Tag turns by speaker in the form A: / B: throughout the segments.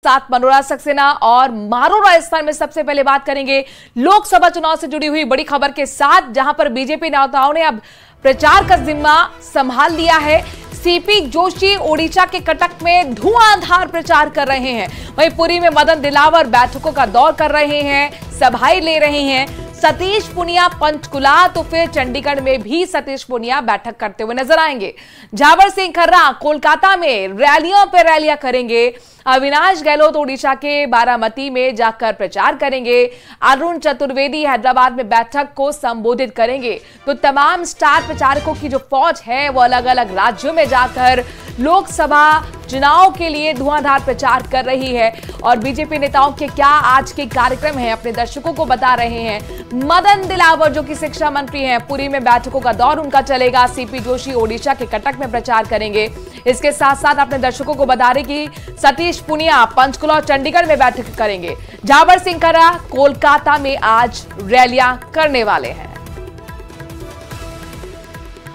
A: साथ मनोज सक्सेना और मारो राजस्थान में सबसे पहले बात करेंगे लोकसभा चुनाव से जुड़ी हुई बड़ी खबर के साथ, जहां पर बीजेपी नेताओं ने अब प्रचार का जिम्मा संभाल लिया है। सीपी जोशी ओडिशा के कटक में धुआंधार प्रचार कर रहे हैं, वहीं पुरी में मदन दिलावर बैठकों का दौर कर रहे हैं, सभाएं ले रहे हैं। सतीश पूनिया पंचकुला तो फिर चंडीगढ़ में भी सतीश पूनिया बैठक करते हुए नजर आएंगे। झावर सिंह खर्रा कोलकाता में रैलियों पर रैलियां करेंगे। अविनाश गहलोत ओडिशा के बारामती में जाकर प्रचार करेंगे। अरुण चतुर्वेदी हैदराबाद में बैठक को संबोधित करेंगे। तो तमाम स्टार प्रचारकों की जो फौज है वो अलग अलग राज्यों में जाकर लोकसभा चुनाव के लिए धुआंधार प्रचार कर रही है। और बीजेपी नेताओं के क्या आज के कार्यक्रम हैं अपने दर्शकों को बता रहे हैं। मदन दिलावर जो कि शिक्षा मंत्री हैं, पुरी में बैठकों का दौर उनका चलेगा। सीपी जोशी ओडिशा के कटक में प्रचार करेंगे। इसके साथ साथ अपने दर्शकों को बता रहे कि सतीश पूनिया पंचकुला और चंडीगढ़ में बैठक करेंगे। झावर सिंह खर्रा कोलकाता में आज रैलियां करने वाले हैं।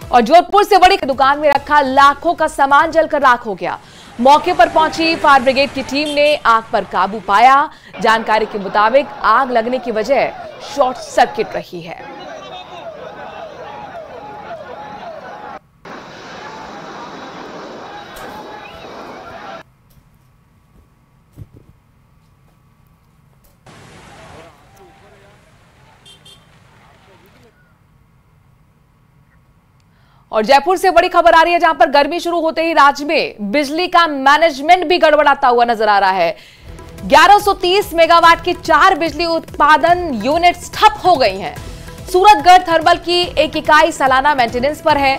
A: और जोधपुर से बड़ी दुकान में रखा लाखों का सामान जलकर राख हो गया। मौके पर पहुंची फायर ब्रिगेड की टीम ने आग पर काबू पाया। जानकारी के मुताबिक आग लगने की वजह शॉर्ट सर्किट रही है। और जयपुर से बड़ी खबर आ रही है, जहां पर गर्मी शुरू होते ही राज्य में बिजली का मैनेजमेंट भी गड़बड़ाता हुआ नजर आ रहा है। 1130 मेगावाट की 4 बिजली उत्पादन यूनिट्स ठप हो गई हैं। सूरतगढ़ थर्मल की एक इकाई सालाना मेंटेनेंस पर है।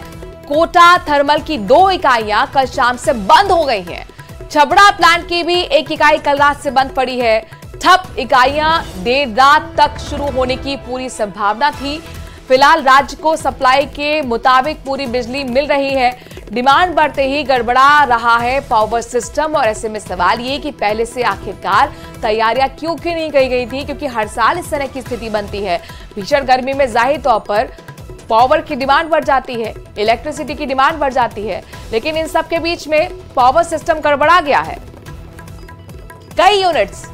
A: कोटा थर्मल की 2 इकाइयां कल शाम से बंद हो गई हैं। छबड़ा प्लांट की भी एक इकाई कल रात से बंद पड़ी है। ठप इकाइयां देर रात तक शुरू होने की पूरी संभावना थी। फिलहाल राज्य को सप्लाई के मुताबिक पूरी बिजली मिल रही है। डिमांड बढ़ते ही गड़बड़ा रहा है पावर सिस्टम। और ऐसे में सवाल ये कि पहले से आखिरकार तैयारियां क्यों नहीं की गई थी, क्योंकि हर साल इस तरह की स्थिति बनती है। भीषण गर्मी में जाहिर तौर पर पावर की डिमांड बढ़ जाती है, इलेक्ट्रिसिटी की डिमांड बढ़ जाती है, लेकिन इन सब के बीच में पावर सिस्टम गड़बड़ा गया है। कई यूनिट्स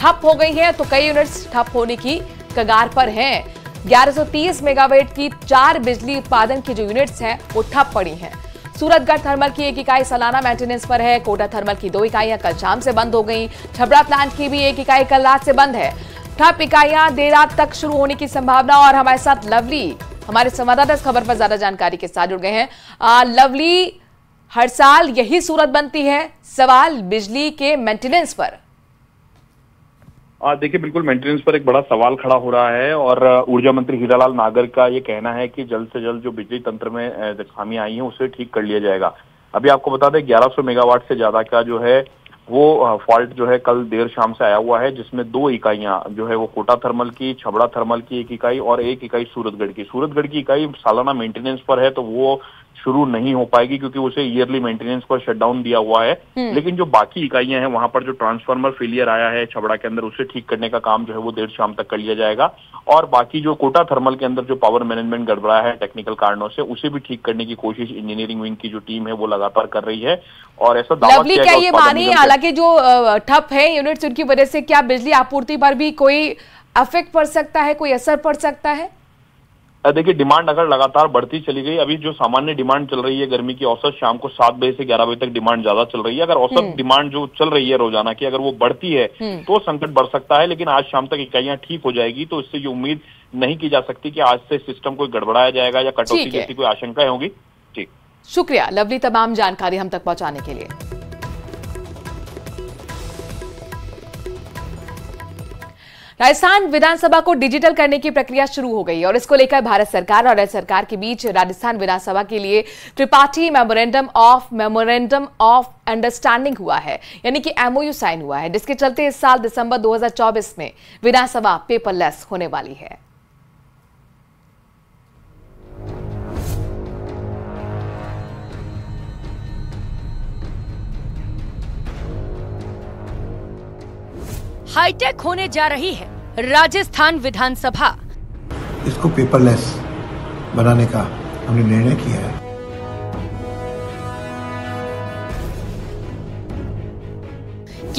A: ठप हो गई हैं, तो कई यूनिट्स ठप होने की कगार पर हैं। 1130 मेगावाट की 4 बिजली उत्पादन की जो यूनिट्स हैं वो ठप पड़ी हैं। सूरतगढ़ थर्मल की एक इकाई सालाना मेंटेनेंस पर है। कोटा थर्मल की 2 इकाइयां कल शाम से बंद हो गई। छबड़ा प्लांट की भी एक इकाई कल रात से बंद है। ठप इकाइयां देर रात तक शुरू होने की संभावना। और हमारे साथ लवली हमारे संवाददाता इस खबर पर ज्यादा जानकारी के साथ जुड़ गए हैं। लवली, हर साल यही सूरत बनती है, सवाल बिजली के मेंटेनेंस पर।
B: देखिए, बिल्कुल मेंटेनेंस पर एक बड़ा सवाल खड़ा हो रहा है। और ऊर्जा मंत्री हीरालाल नागर का ये कहना है कि जल्द से जल्द जो बिजली तंत्र में खामियां आई हैं उसे ठीक कर लिया जाएगा। अभी आपको बता दें 1100 मेगावाट से ज्यादा का जो है वो फॉल्ट जो है कल देर शाम से आया हुआ है, जिसमें 2 इकाइयां जो है वो कोटा थर्मल की, छबड़ा थर्मल की एक इकाई और एक इकाई सूरतगढ़ की। सूरतगढ़ की इकाई सालाना मेंटेनेंस पर है, तो वो शुरू नहीं हो पाएगी क्योंकि उसे ईयरली मेंटेनेंस पर शटडाउन दिया हुआ है। लेकिन जो बाकी इकाइयां हैं वहां पर जो ट्रांसफार्मर फेलियर आया है छबड़ा के अंदर, उसे ठीक करने का काम जो है वो देर शाम तक कर लिया जाएगा। और बाकी जो कोटा थर्मल के अंदर जो पावर मैनेजमेंट गड़बड़ा है टेक्निकल कारणों से, उसे भी ठीक करने की कोशिश इंजीनियरिंग विंग की जो टीम है वो लगातार कर रही है। और ऐसा दावा किया
A: क्या ये मानी, हालांकि जो ठप है यूनिट्स, उनकी वजह से क्या बिजली आपूर्ति पर भी कोई इफेक्ट पड़ सकता है, कोई असर पड़ सकता है?
B: देखिए, डिमांड अगर लगातार बढ़ती चली गई, अभी जो सामान्य डिमांड चल रही है गर्मी की, औसत शाम को 7 बजे से 11 बजे तक डिमांड ज्यादा चल रही है। अगर औसत डिमांड जो चल रही है रोजाना की, अगर वो बढ़ती है तो संकट बढ़ सकता है। लेकिन आज शाम तक इकाइयां ठीक हो जाएगी, तो इससे ये उम्मीद नहीं की जा सकती कि आज से सिस्टम को गड़बड़ाया जाएगा या कटौती जैसी कोई आशंकाएं होंगी। ठीक,
A: शुक्रिया लवली, तमाम जानकारी हम तक पहुंचाने के लिए। राजस्थान विधानसभा को डिजिटल करने की प्रक्रिया शुरू हो गई और इसको लेकर भारत सरकार और राज्य सरकार के बीच राजस्थान विधानसभा के लिए त्रिपाठी मेमोरेंडम ऑफ अंडरस्टैंडिंग हुआ है, यानी कि एमओयू साइन हुआ है, जिसके चलते इस साल दिसंबर 2024 में विधानसभा पेपरलेस होने वाली है।
C: हाईटेक होने जा रही है राजस्थान विधानसभा।
D: इसको पेपरलेस बनाने का हमने निर्णय किया है।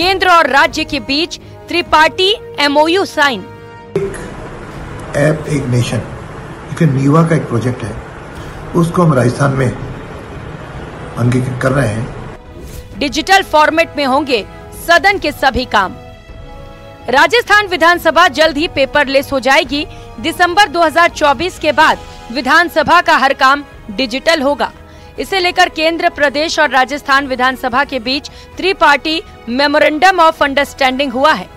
C: केंद्र और राज्य के बीच त्रिपाठी MOU साइन।
D: ऐप एक नेशन, एक नीवा का एक प्रोजेक्ट है, उसको हम राजस्थान में अंगीकृत कर रहे हैं।
C: डिजिटल फॉर्मेट में होंगे सदन के सभी काम। राजस्थान विधानसभा जल्द ही पेपरलेस हो जाएगी। दिसंबर 2024 के बाद विधानसभा का हर काम डिजिटल होगा। इसे लेकर केंद्र, प्रदेश और राजस्थान विधानसभा के बीच त्रिपाठी मेमोरेंडम ऑफ अंडरस्टैंडिंग हुआ है,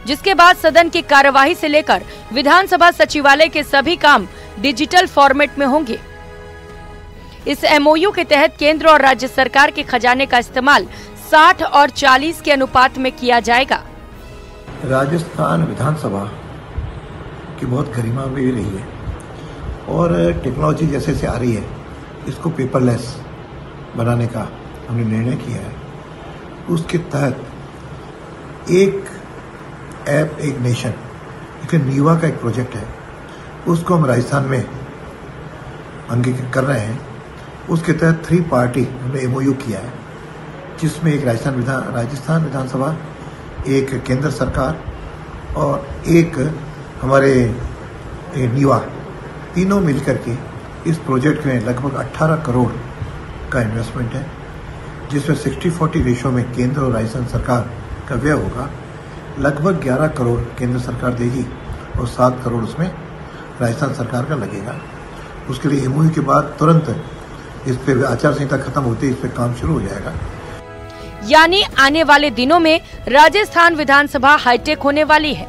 C: जिसके बाद सदन की कार्यवाही से लेकर विधानसभा सचिवालय के सभी काम डिजिटल फॉर्मेट में होंगे। इस MOU के तहत केंद्र और राज्य सरकार के खजाने का इस्तेमाल 60 और 40 के अनुपात में किया जाएगा।
D: राजस्थान विधानसभा की बहुत गरिमा भी रही है और टेक्नोलॉजी जैसे से आ रही है, इसको पेपरलेस बनाने का हमने निर्णय किया है। उसके तहत एक ऐप एक नेशन, एक नीवा का एक प्रोजेक्ट है, उसको हम राजस्थान में अंगीकृत कर रहे हैं। उसके तहत त्रिपाठी हमने MOU किया है, जिसमें एक राजस्थान विधानसभा, एक केंद्र सरकार और एक हमारे नीवा, तीनों मिलकर के इस प्रोजेक्ट में लगभग 18 करोड़ का इन्वेस्टमेंट है, जिसमें 60-40 रेशो में केंद्र और राजस्थान सरकार का व्यय होगा। लगभग 11 करोड़ केंद्र सरकार देगी और 7 करोड़ उसमें राजस्थान सरकार का लगेगा। उसके लिए MOU के बाद तुरंत इस पे आचार संहिता खत्म होती है, इस पे काम शुरू हो जाएगा।
C: यानी आने वाले दिनों में राजस्थान विधानसभा हाईटेक होने वाली है।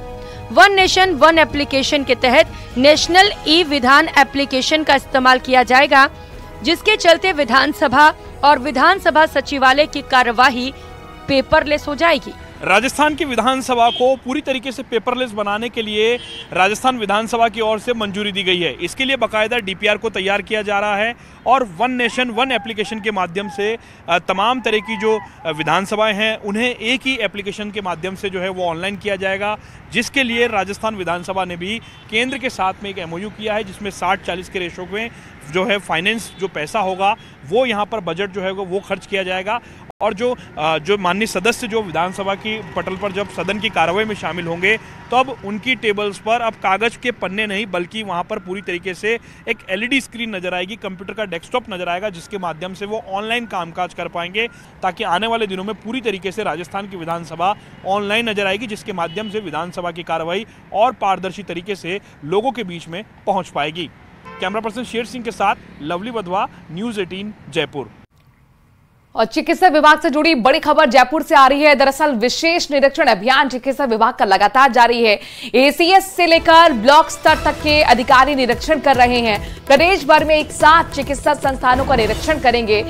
C: वन नेशन वन एप्लीकेशन के तहत नेशनल ई-विधान एप्लीकेशन का इस्तेमाल किया जाएगा, जिसके चलते विधानसभा और विधानसभा सचिवालय की कार्यवाही पेपरलेस हो जाएगी।
E: राजस्थान की विधानसभा को पूरी तरीके से पेपरलेस बनाने के लिए राजस्थान विधानसभा की ओर से मंजूरी दी गई है। इसके लिए बाकायदा DPR को तैयार किया जा रहा है और वन नेशन वन एप्लीकेशन के माध्यम से तमाम तरह की जो विधानसभाएं हैं उन्हें एक ही एप्लीकेशन के माध्यम से जो है वो ऑनलाइन किया जाएगा, जिसके लिए राजस्थान विधानसभा ने भी केंद्र के साथ में एक MOU किया है, जिसमें 60-40 के रेशो में जो है फाइनेंस जो पैसा होगा वो यहाँ पर बजट जो है वो खर्च किया जाएगा। और जो माननीय सदस्य जो विधानसभा की पटल पर जब सदन की कार्रवाई में शामिल होंगे तो अब उनकी टेबल्स पर अब कागज के पन्ने नहीं बल्कि वहां पर पूरी तरीके से एक LED स्क्रीन नजर आएगी, कंप्यूटर का डेस्कटॉप नजर आएगा, जिसके माध्यम से वो ऑनलाइन कामकाज कर पाएंगे, ताकि आने वाले दिनों में पूरी तरीके से राजस्थान की विधानसभा ऑनलाइन नजर आएगी, जिसके माध्यम से विधानसभा की कार्रवाई और पारदर्शी तरीके से लोगों के बीच में पहुंच पाएगी। कैमरा पर्सन शेर सिंह के साथ लवली वधवा, न्यूज़ 18 जयपुर।
A: और चिकित्सा विभाग से जुड़ी बड़ी खबर जयपुर से आ रही है। दरअसल विशेष निरीक्षण अभियान चिकित्सा विभाग का लगातार जारी है। ACS से लेकर ब्लॉक स्तर तक के अधिकारी निरीक्षण कर रहे हैं। प्रदेश भर में एक साथ चिकित्सा संस्थानों का निरीक्षण करेंगे।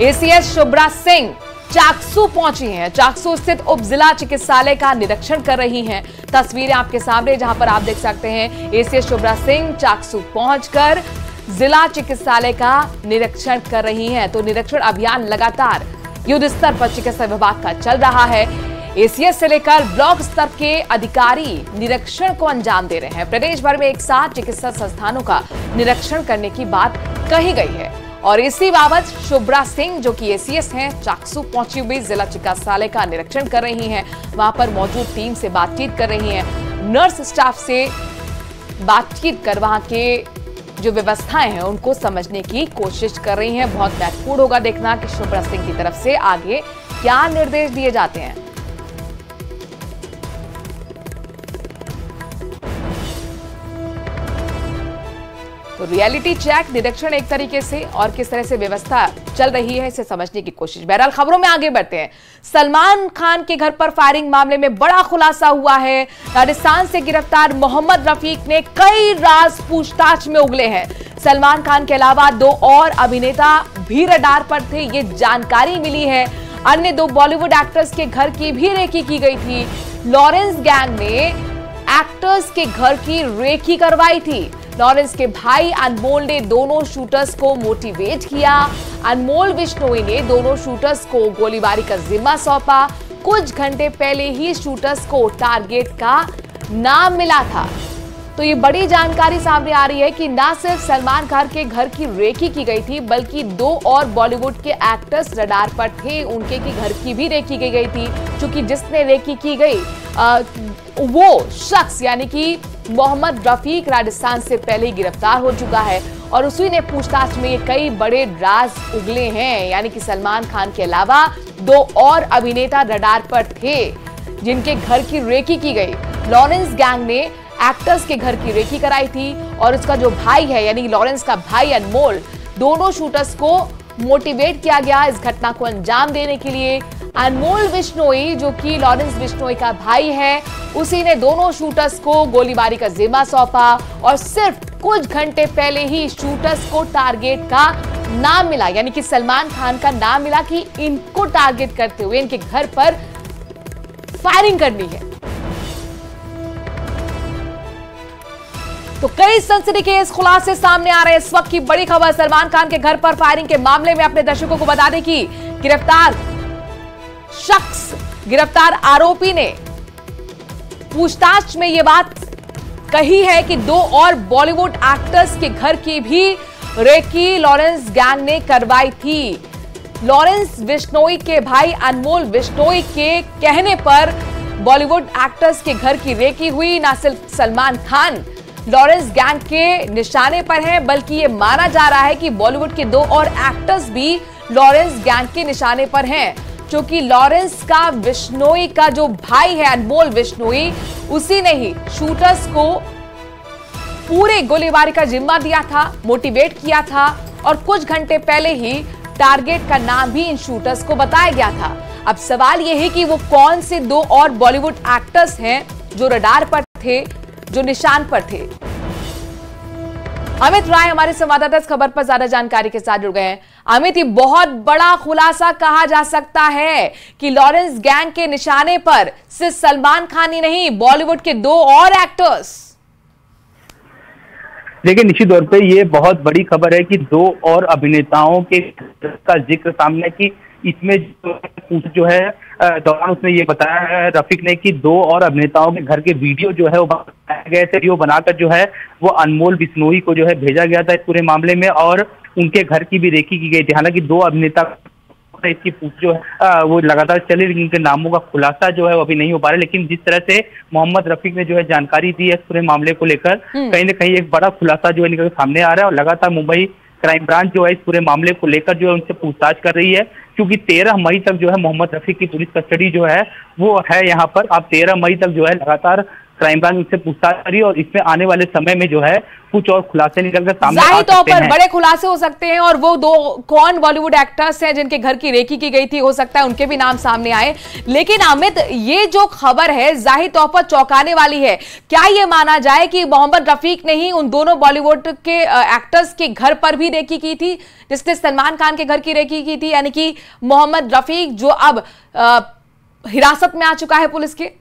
A: ACS शुभ्रा सिंह चाकसू पहुंची हैं। चाकसू स्थित उप जिला चिकित्सालय का निरीक्षण कर रही हैं। तस्वीरें आपके सामने, जहां पर आप देख सकते हैं ACS शुभ्रा सिंह चाकसू पहुंचकर जिला चिकित्सालय का निरीक्षण कर रही हैं। तो निरीक्षण अभियान लगातार युद्ध स्तर पर चिकित्सा विभाग का चल रहा है। ACS से लेकर ब्लॉक स्तर के अधिकारी निरीक्षण को अंजाम दे रहे हैं। प्रदेश भर में एक साथ चिकित्सा संस्थानों का निरीक्षण करने की बात कही गई है और इसी बाबत शुभ्रा सिंह जो कि ACS हैं चाकसू पहुंची हुई जिला चिकित्सालय का निरीक्षण कर रही हैं। वहां पर मौजूद टीम से बातचीत कर रही हैं, नर्स स्टाफ से बातचीत कर वहां के जो व्यवस्थाएं हैं उनको समझने की कोशिश कर रही हैं। बहुत महत्वपूर्ण होगा देखना कि शुभ्रा सिंह की तरफ से आगे क्या निर्देश दिए जाते हैं। तो रियलिटी चेक, निरीक्षण एक तरीके से और किस तरह से व्यवस्था चल रही है इसे समझने की कोशिश। बहरहाल खबरों में आगे बढ़ते हैं। सलमान खान के घर पर फायरिंग मामले में बड़ा खुलासा हुआ है। राजस्थान से गिरफ्तार मोहम्मद रफीक ने कई राज पूछताछ में उगले हैं। सलमान खान के अलावा 2 और अभिनेता भी रडार पर थे, ये जानकारी मिली है। अन्य 2 बॉलीवुड एक्टर्स के घर की भी रेकी की गई थी। लॉरेंस गैंग ने एक्टर्स के घर की रेकी करवाई थी। लॉरेंस के भाई अनमोल ने दोनों शूटर्स को मोटिवेट किया। अनमोल बिश्नोई ने दोनों शूटर्स को गोलीबारी का जिम्मा सौंपा। कुछ घंटे पहले ही शूटर्स को टारगेट का नाम मिला था। तो ये बड़ी जानकारी सामने आ रही है कि ना सिर्फ सलमान खान के घर की रेकी की गई थी, बल्कि 2 और बॉलीवुड के एक्टर्स रडार पर थे, उनके की घर की भी रेकी की गई थी। क्योंकि जिसने रेकी की गई वो शख्स यानी कि मोहम्मद रफीक राजस्थान से पहले ही गिरफ्तार हो चुका है और उसी ने पूछताछ में ये कई बड़े राज उगले हैं। यानी कि सलमान खान के अलावा 2 और अभिनेता रडार पर थे जिनके घर की रेकी की गई। लॉरेंस गैंग ने एक्टर्स के घर की रेकी कराई थी और उसका जो भाई है यानी लॉरेंस का भाई अनमोल, दोनों शूटर्स को मोटिवेट किया गया इस घटना को अंजाम देने के लिए। अनमोल बिश्नोई जो कि लॉरेंस बिश्नोई का भाई है, उसी ने दोनों शूटर्स को गोलीबारी का जिम्मा सौंपा और सिर्फ कुछ घंटे पहले ही शूटर्स को टारगेट का नाम मिला, यानी कि सलमान खान का नाम मिला कि इनको टारगेट करते हुए इनके घर पर फायरिंग करनी है। तो कई सनसनीखेज खुलासे सामने आ रहे हैं। इस वक्त की बड़ी खबर, सलमान खान के घर पर फायरिंग के मामले में अपने दर्शकों को बता दें कि गिरफ्तार आरोपी ने पूछताछ में यह बात कही है कि 2 और बॉलीवुड एक्टर्स के घर की भी रेकी लॉरेंस गैंग ने करवाई थी। लॉरेंस बिश्नोई के भाई अनमोल बिश्नोई के कहने पर बॉलीवुड एक्टर्स के घर की रेकी हुई। ना सिर्फ सलमान खान लॉरेंस गैंग के निशाने पर हैं, बल्कि ये माना जा रहा है कि बॉलीवुड के 2 और एक्टर्स भी लॉरेंस गैंग के निशाने पर हैं, क्योंकि लॉरेंस का बिश्नोई का जो भाई है अनमोल बिश्नोई, उसी ने ही शूटर्स को पूरे गोलीबारी का जिम्मा दिया था, मोटिवेट किया था और कुछ घंटे पहले ही टारगेट का नाम भी इन शूटर्स को बताया गया था। अब सवाल यह है कि वो कौन से 2 और बॉलीवुड एक्टर्स हैं जो रडार पर थे, जो निशान पर थे। अमित राय हमारे संवाददाता इस खबर पर ज्यादा जानकारी के साथ जुड़ गए हैं। अमित, ये बहुत बड़ा खुलासा कहा जा सकता है कि लॉरेंस गैंग के निशाने पर सिर्फ सलमान खान ही नहीं, बॉलीवुड के 2 और एक्टर्स।
F: देखिए, निश्चित तौर पे ये बहुत बड़ी खबर है कि 2 और अभिनेताओं के का जिक्र सामने कि इसमें जो है दौरान उसने ये बताया है रफीक ने कि 2 और अभिनेताओं के घर के वीडियो जो है वो बनाए गए थे। वीडियो बनाकर जो है वो अनमोल बिश्नोई को जो है भेजा गया था इस पूरे मामले में और उनके घर की भी रेकी की गई थी। हालांकि 2 अभिनेता इसकी पूछ जो है वो लगातार चली, लेकिन उनके नामों का खुलासा जो है वो अभी नहीं हो पा रहा। लेकिन जिस तरह से मोहम्मद रफीक ने जो है जानकारी दी है इस पूरे मामले को लेकर, कहीं ना कहीं एक बड़ा खुलासा जो है निकल सामने आ रहा है और लगातार मुंबई क्राइम ब्रांच जो है इस पूरे मामले को लेकर जो है उनसे पूछताछ कर रही है, क्योंकि 13 मई तक जो है मोहम्मद रफीक की पुलिस कस्टडी जो है वो है यहाँ पर। अब 13 मई तक जो है लगातार क्राइम ब्रांच उससे पूछताछ करी और इसमें आने वाले समय में जो है कुछ और खुलासे निकलकर सामने आ सकते हैं।
A: जाहिर तौर पर बड़े खुलासे हो सकते हैं और वो 2 कौन बॉलीवुड एक्टर्स हैं जिनके घर की रेकी की गई थी, हो सकता है उनके भी नाम सामने आए। लेकिन अमित, ये जो खबर है जाहिर तौर पर चौंकाने वाली है। क्या ये माना जाए कि मोहम्मद रफीक ने ही उन दोनों बॉलीवुड के एक्टर्स के घर पर भी रेकी की थी, जिसने सलमान खान के घर की रेकी की थी, यानी कि मोहम्मद रफीक जो अब हिरासत में आ चुका है पुलिस के?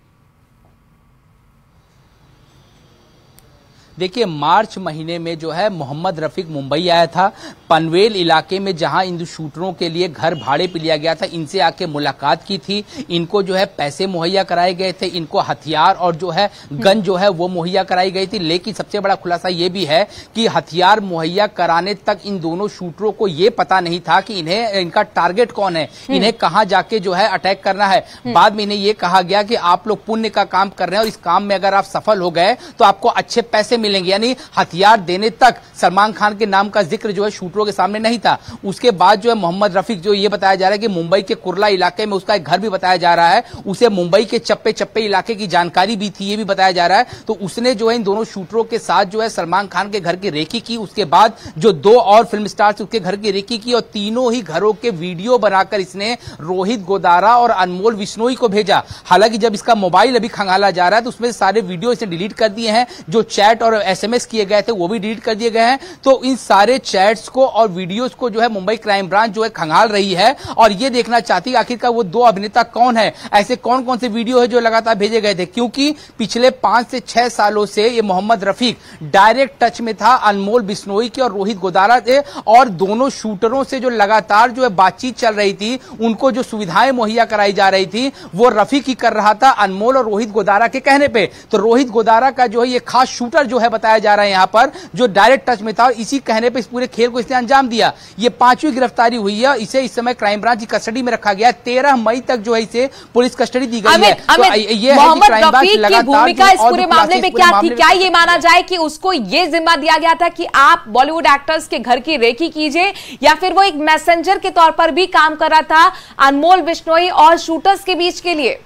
G: देखिए, मार्च महीने में जो है मोहम्मद रफीक मुंबई आया था, पनवेल इलाके में जहां इन शूटरों के लिए घर भाड़े पे लिया गया था, इनसे आके मुलाकात की थी। इनको जो है पैसे मुहैया कराए गए थे, इनको हथियार और जो है गन जो है वो मुहैया कराई गई थी। लेकिन सबसे बड़ा खुलासा ये भी है कि हथियार मुहैया कराने तक इन दोनों शूटरों को ये पता नहीं था कि इनका टारगेट कौन है, इन्हें कहां जाके जो है अटैक करना है। बाद में इन्हें ये कहा गया कि आप लोग पुण्य का काम कर रहे हैं और इस काम में अगर आप सफल हो गए तो आपको अच्छे पैसे मिलेंगे। यानी हथियार देने तक सलमान खान के नाम का जिक्र जो है शूटरों के सामने नहीं था। उसके बाद जो है मोहम्मद रफीक जो ये बताया जा रहा है कि मुंबई के कुर्ला इलाके में उसका एक घर भी बताया जा रहा है, उसे मुंबई के चप्पे चप्पे इलाके की जानकारी भी थी, ये भी बताया जा रहा है। तो उसने जो है इन दोनों शूटरों के साथ जो है सलमान खान के घर की रेकी की। उसके बाद जो 2 और फिल्म स्टार्स उसके घर की रेकी की और तीनों ही घरों के वीडियो बनाकर इसने रोहित गोदारा और अनमोल बिश्नोई को भेजा। हालांकि जब इसका मोबाइल अभी खंगाला जा रहा है तो उसमें सारे वीडियो इसने डिलीट कर दिए हैं, जो चैट और एसएमएस किए गए थे वो भी डिलीट कर दिए गए हैं। तो इन सारे चैट्स को और वीडियोस को जो है मुंबई क्राइम ब्रांच जो है खंगाल रही है और ये देखना चाहती है आखिरकार वो 2 अभिनेता कौन है, ऐसे कौन कौन से वीडियो है जो लगातार भेजे गए थे। क्योंकि पिछले 5 से 6 सालों से ये मोहम्मद रफीक डायरेक्ट टच में था अनमोल बिश्नोई के और रोहित गोदारा थे और दोनों शूटरों से जो लगातार जो है बातचीत चल रही थी, उनको जो सुविधाएं मुहैया कराई जा रही थी वो रफीक ही कर रहा था अनमोल और रोहित गोदारा के कहने पे। तो रोहित गोदारा का जो है ये खास शूटर जो है बताया जा रहा है यहाँ पर, जो डायरेक्ट टच में था और इसी कहने पे इस पूरे खेल को इसने अंजाम दिया। ये 5वीं गिरफ्तारी हुई है। इसे इस समय क्राइम ब्रांच की कस्टडी में रखा गया है। 13 मई तक जो है इसे पुलिस कस्टडी दी गई है।
A: तो ये मोहम्मद रफीक की भूमिका इस पूरे मामले में क्या थी? क्या ये माना जाए कि उसको ये जिम्मा दिया गया था कि आप बॉलीवुड एक्टर्स के घर की रेकी कीजिए, या फिर वो एक मैसेंजर के तौर पर भी काम कर रहा था अनमोल बिश्नोई और शूटर्स के बीच के लिए?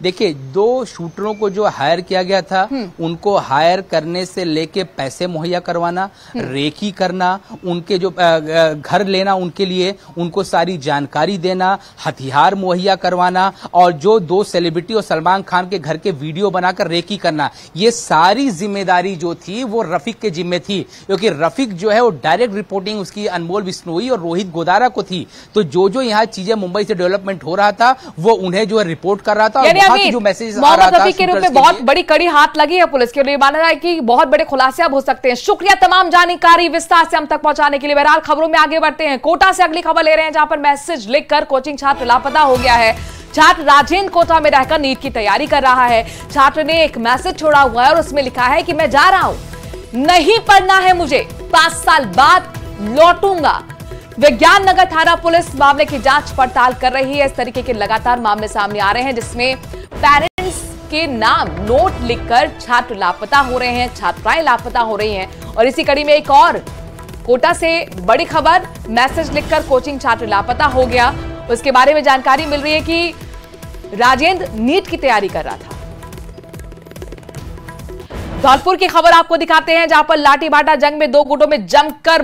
G: देखिए, 2 शूटरों को जो हायर किया गया था, उनको हायर करने से लेके पैसे मुहैया करवाना, रेकी करना, उनके जो घर लेना उनके लिए, उनको सारी जानकारी देना, हथियार मुहैया करवाना, और जो 2 सेलिब्रिटी और सलमान खान के घर के वीडियो बनाकर रेकी करना, ये सारी जिम्मेदारी जो थी वो रफीक के जिम्मे थी। क्योंकि रफीक जो है वो डायरेक्ट रिपोर्टिंग उसकी अनमोल बिश्नोई और रोहित गोदारा को थी। तो जो यहाँ चीजें मुंबई से डेवलपमेंट हो रहा था वो उन्हें जो है रिपोर्ट कर रहा था। जो मैसेज
A: मोहम्मद रफीक के रूप में बहुत बड़ी कड़ी हाथ लगी है पुलिस के लिए। माना जाए कि बहुत बड़े खुलासे अब हो सकते हैं। शुक्रिया तमाम जानकारी विस्तार से हम तक पहुंचाने के लिए। बहरहाल खबरों में आगे बढ़ते हैं। कोटा से अगली खबर ले रहे हैं, जहां पर मैसेज लिखकर कोचिंग छात्र लापता हो गया है। छात्र राजेंद्र कोटा में रहकर नीट की तैयारी कर रहा है। छात्र ने एक मैसेज छोड़ा हुआ है और उसमें लिखा है कि मैं जा रहा हूं, नहीं पढ़ना है मुझे, 5 साल बाद लौटूंगा। विज्ञान नगर थाना पुलिस मामले की जांच पड़ताल कर रही है। इस तरीके के लगातार मामले सामने आ रहे हैं जिसमें पेरेंट्स के नाम नोट लिखकर छात्र लापता हो रहे हैं, छात्राएं लापता हो रही हैं। और इसी कड़ी में एक और कोटा से बड़ी खबर, मैसेज लिखकर कोचिंग छात्र लापता हो गया। उसके बारे में जानकारी मिल रही है कि राजेंद्र नीट की तैयारी कर रहा था। धौलपुर की खबर आपको दिखाते हैं, जहां पर लाठी भाटा जंग में 2 गुटों में जमकर